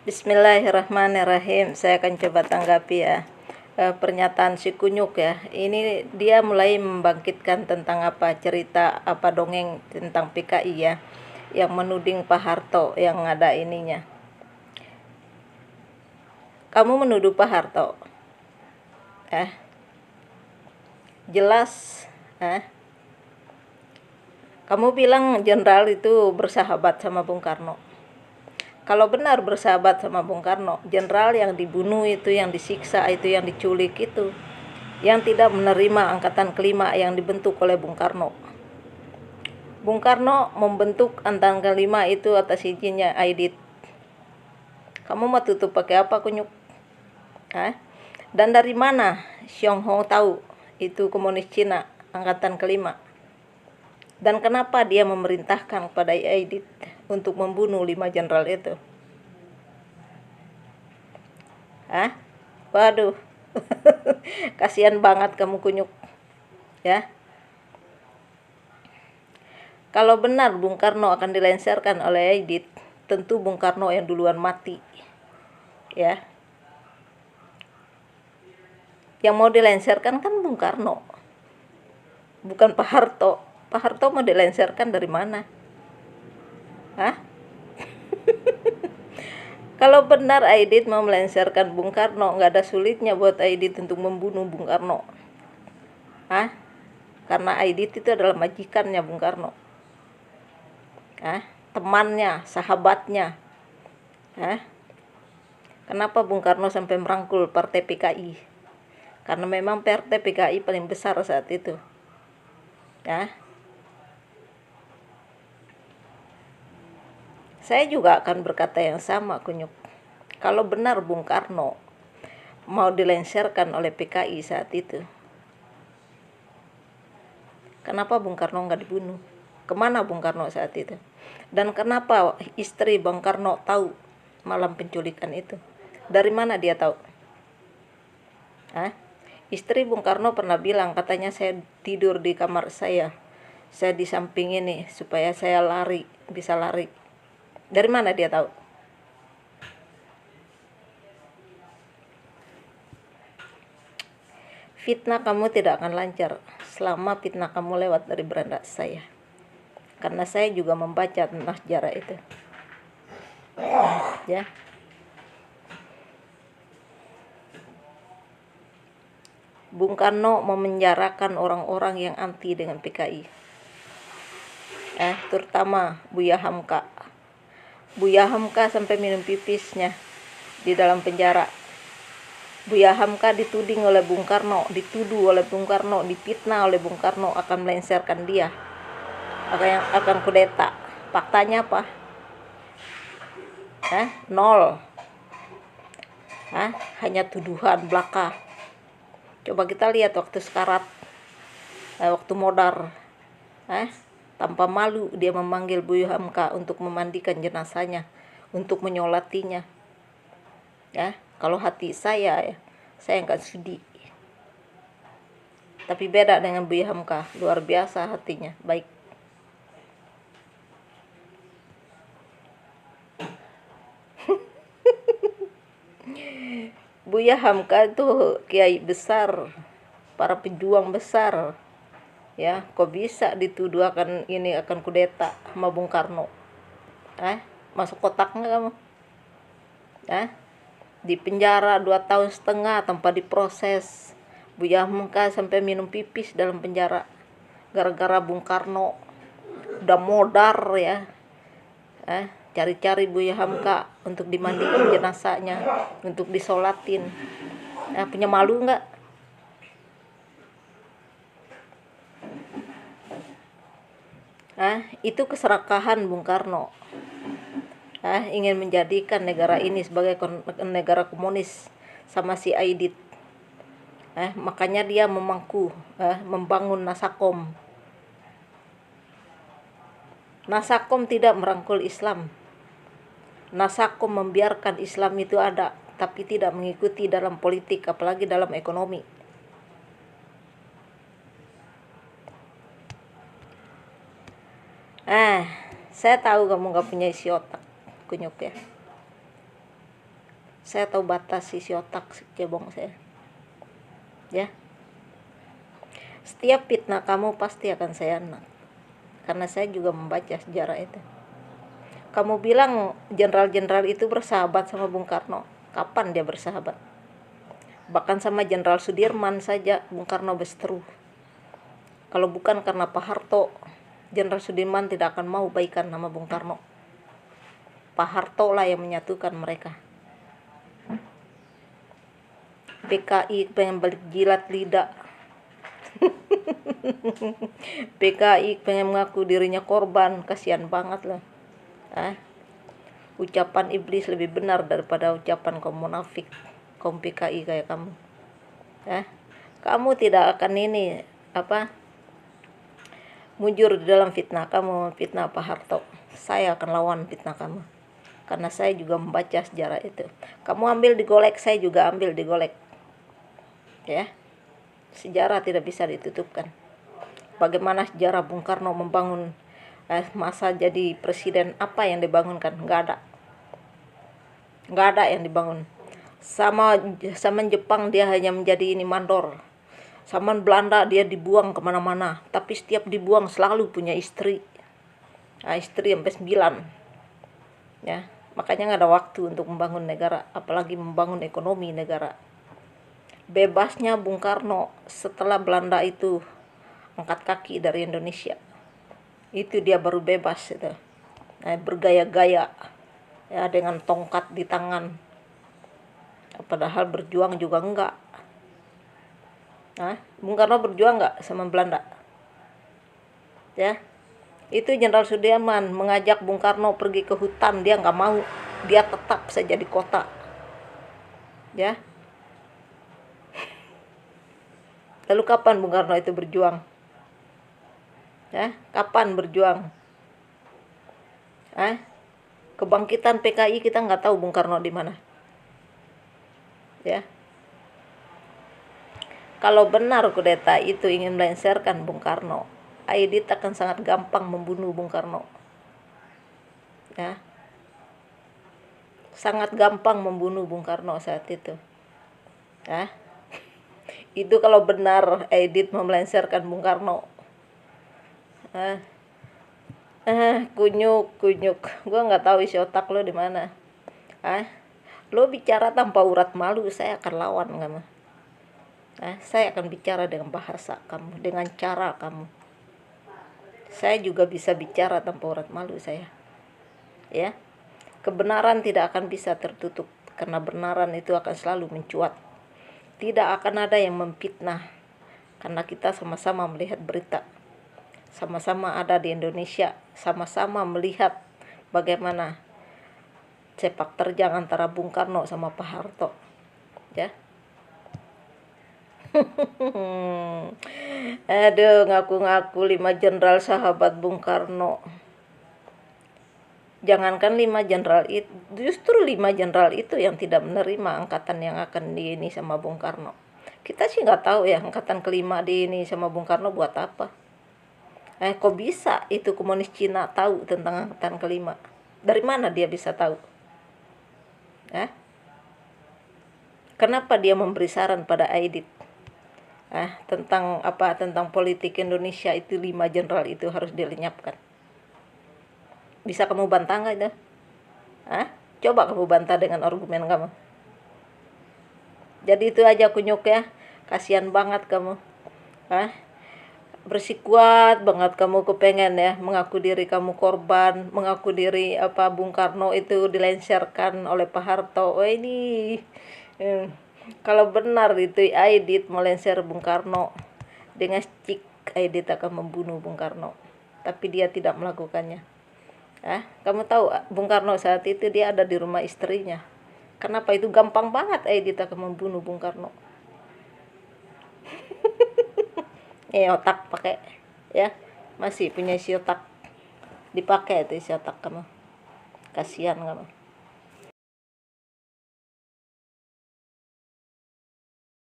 Bismillahirrahmanirrahim. Saya akan coba tanggapi ya pernyataan si Kunyuk ya. Ini dia mulai membangkitkan tentang cerita dongeng tentang PKI ya, yang menuding Pak Harto yang ada ininya. Kamu menuduh Pak Harto, jelas, kamu bilang jenderal itu bersahabat sama Bung Karno. Kalau benar bersahabat sama Bung Karno, jenderal yang dibunuh itu, yang disiksa itu, yang diculik itu, yang tidak menerima angkatan kelima yang dibentuk oleh Bung Karno. Bung Karno membentuk angkatan kelima itu atas izinnya Aidit. Kamu mau tutup pakai apa, Kunyuk? Dan dari mana Xiong Ho tahu itu komunis Cina angkatan kelima? Dan kenapa dia memerintahkan kepada Aidit untuk membunuh 5 jenderal itu? Waduh. Kasihan banget kamu, Kunyuk. Ya. Kalau benar Bung Karno akan dilengsarkan oleh Aidit, tentu Bung Karno yang duluan mati. Ya. Yang mau dilengsarkan kan Bung Karno, bukan Pak Harto. Pak Harto mau dilengsarkan dari mana? Kalau benar Aidit mau melengsarkan Bung Karno, nggak ada sulitnya buat Aidit untuk membunuh Bung Karno. Karena Aidit itu adalah majikannya Bung Karno. Temannya, sahabatnya. Kenapa Bung Karno sampai merangkul partai PKI? Karena memang partai PKI paling besar saat itu. Saya juga akan berkata yang sama, Kunyuk. Kalau benar Bung Karno mau dilengsarkan oleh PKI saat itu, kenapa Bung Karno nggak dibunuh? Kemana Bung Karno saat itu? Dan kenapa istri Bung Karno tahu malam penculikan itu? Dari mana dia tahu? Istri Bung Karno pernah bilang, katanya saya tidur di kamar saya di samping ini supaya saya bisa lari. Dari mana dia tahu? Fitnah kamu tidak akan lancar selama fitnah kamu lewat dari beranda saya. Karena saya juga membaca tentang sejarah itu. Ya. Bung Karno memenjarakan orang-orang yang anti dengan PKI. Terutama Buya Hamka. Buya Hamka sampai minum pipisnya di dalam penjara. Buya Hamka dituduh oleh Bung Karno, difitnah oleh Bung Karno akan melengsarkan dia, akan kudeta. Faktanya apa? Nol. Hanya tuduhan belaka. Coba kita lihat waktu sekarat, waktu modar, tanpa malu dia memanggil Buya Hamka untuk memandikan jenazahnya, untuk menyolatinya. Kalau hati saya nggak sudi. Tapi beda dengan Buya Hamka, luar biasa hatinya, baik. Buya Hamka itu kiai besar, para pejuang besar. Ya, kok bisa dituduh akan kudeta sama Bung Karno? Masuk kotak nggak kamu? Di penjara 2,5 tahun tanpa diproses. Buya Hamka sampai minum pipis dalam penjara gara-gara Bung Karno udah modar ya. Cari-cari Buya Hamka untuk dimandiin jenazahnya, untuk disolatin. Punya malu nggak? Itu keserakahan Bung Karno. Ingin menjadikan negara ini sebagai negara komunis sama si Aidit. Makanya dia membangun Nasakom. Nasakom tidak merangkul Islam. Nasakom membiarkan Islam itu ada, tapi tidak mengikuti dalam politik, apalagi dalam ekonomi. Saya tahu kamu gak punya isi otak, Kunyuk ya. Saya tahu batas isi otak si cebong saya. Ya. Setiap fitnah kamu pasti akan saya enak. Karena saya juga membaca sejarah itu. Kamu bilang jenderal-jenderal itu bersahabat sama Bung Karno. Kapan dia bersahabat? Bahkan sama Jenderal Sudirman saja Bung Karno berseteru. Kalau bukan karena Pak Harto, Jenderal Sudirman tidak akan mau baikan sama Bung Karno. Pak Harto lah yang menyatukan mereka. PKI pengen balik jilat lidah. PKI pengen mengaku dirinya korban, kasihan banget loh. Ucapan iblis lebih benar daripada ucapan kaum munafik, kaum PKI kayak kamu. Kamu tidak akan mujur di dalam fitnah kamu, fitnah Pak Harto. Saya akan lawan fitnah kamu. Karena saya juga membaca sejarah itu. Kamu ambil digolek, saya juga ambil digolek. Ya. Sejarah tidak bisa ditutupkan. Bagaimana sejarah Bung Karno membangun masa jadi presiden, apa yang dibangunkan? Nggak ada yang dibangun. Sama Jepang dia hanya menjadi ini mandor. Sama Belanda dia dibuang kemana-mana. Tapi setiap dibuang selalu punya istri. Istri sampai 9. Ya, makanya nggak ada waktu untuk membangun negara, apalagi membangun ekonomi negara. Bebasnya Bung Karno setelah Belanda itu angkat kaki dari Indonesia, itu dia baru bebas itu. Bergaya-gaya ya dengan tongkat di tangan, padahal berjuang juga enggak. Bung Karno berjuang enggak sama Belanda? Ya, itu Jenderal Sudirman mengajak Bung Karno pergi ke hutan, dia nggak mau, dia tetap saja di kota. Ya. Lalu kapan Bung Karno itu berjuang? Ya, kapan berjuang? Kebangkitan PKI kita nggak tahu Bung Karno di mana. Ya. Kalau benar kudeta itu ingin melengsarkan Bung Karno, Aidit akan sangat gampang membunuh Bung Karno. Ya. Sangat gampang membunuh Bung Karno saat itu. Ya. Itu kalau benar Aidit melengsarkan Bung Karno. Kunyuk. Gua nggak tahu isi otak lo di mana. Lo bicara tanpa urat malu, saya akan lawan kamu. Saya akan bicara dengan bahasa kamu, dengan cara kamu. Saya juga bisa bicara tanpa urat malu saya. Ya. Kebenaran tidak akan bisa tertutup, karena kebenaran itu akan selalu mencuat. Tidak akan ada yang memfitnah, karena kita sama-sama melihat berita. Sama-sama ada di Indonesia, sama-sama melihat bagaimana sepak terjang antara Bung Karno sama Pak Harto. Ya. Aduh, ngaku-ngaku 5 jenderal sahabat Bung Karno. Jangankan 5 jenderal itu, justru 5 jenderal itu yang tidak menerima angkatan yang akan di ini sama Bung Karno. Kita sih nggak tahu ya angkatan kelima di ini sama Bung Karno buat apa. Kok bisa itu komunis Cina tahu tentang angkatan kelima? Dari mana dia bisa tahu? Kenapa dia memberi saran pada Aidit? Tentang politik Indonesia itu 5 jenderal itu harus dilenyapkan. Bisa kamu bantah nggak itu? Coba kamu bantah dengan argumen kamu. Jadi itu aja kunyuk ya. Kasihan banget kamu. Bersikuat banget kamu kepengen ya mengaku diri kamu korban, mengaku diri Bung Karno itu dilengsarkan oleh Pak Harto. Ini kalau benar itu Aidit melengser Bung Karno, dengan cik Aidit akan membunuh Bung Karno, tapi dia tidak melakukannya. Kamu tahu Bung Karno saat itu dia ada di rumah istrinya. Kenapa? Itu gampang banget Aidit akan membunuh Bung Karno. Otak pakai ya, masih punya isi otak, dipakai itu isi otak kamu. Kasihan kamu.